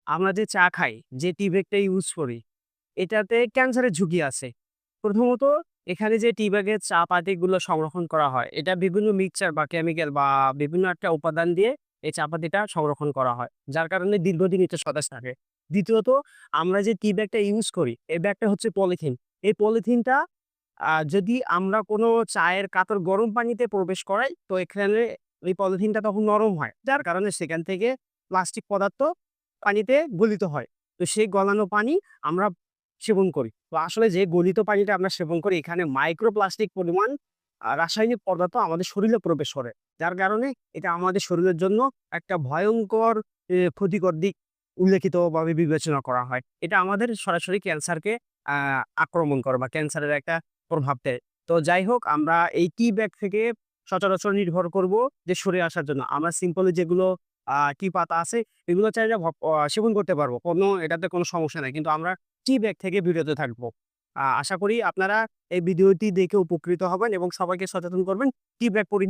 আমরা যে চা খাই, যে টি ব্যাগটা ইউজ করি, এটাতে ক্যান্সারের ঝুঁকি আছে। প্রথমত এখানে যে টি ব্যাগের চা পাতিগুলো সংরক্ষণ করা হয়, এটা বিভিন্ন মিক্সচার বা কেমিক্যাল বা বিভিন্ন একটা উপাদান দিয়ে এই চা পাতিটা সংরক্ষণ করা হয়। যার কারণে দীর্ঘদিন এটা সতেজ থাকে। দ্বিতীয়ত আমরা যে টি ব্যাগটা ইউজ করি, এই ব্যাগটা হচ্ছে পলিথিন। এই পলিথিনটা যদি আমরা কোনো চায়ের কাতর গরম পানিতে প্রবেশ করাই, তো এখানে ওই পলিথিনটা তখন নরম হয়। যার কারণে সেখান থেকে প্লাস্টিক পদার্থ পানিতে গলিত হয়। তো সেই গলানো পানি আমরা সেবন করি। তো আসলে যে গলিত পানিটা আমরা সেবন করি, এখানে মাইক্রোপ্লাস্টিক পরিমাণ রাসায়নিক পদার্থ আমাদের শরীরে প্রবেশ করে। যার কারণে এটা আমাদের শরীরের জন্য একটা ভয়ংকর ক্ষতিকর দিক উল্লেখিতভাবে বিবেচনা করা হয়। এটা আমাদের সরাসরি ক্যান্সারকে আ আক্রমণ করে বা ক্যান্সারের একটা প্রভাব দেয়। তো যাই হোক, আমরা এই টি ব্যাগ থেকে সচরাচর নির্ভর করব যে সরে আসার জন্য। আমরা সিম্পলি যেগুলো টি পাতা আছে, এগুলো চাইলে সেবন করতে পারবো। এটাতে কোনো সমস্যা নাই। কিন্তু আমরা টি ব্যাগ থেকে বিরত থাকবো। আশা করি আপনারা এই ভিডিওটি দেখে উপকৃত হবেন এবং সবাইকে সচেতন করবেন টি ব্যাগ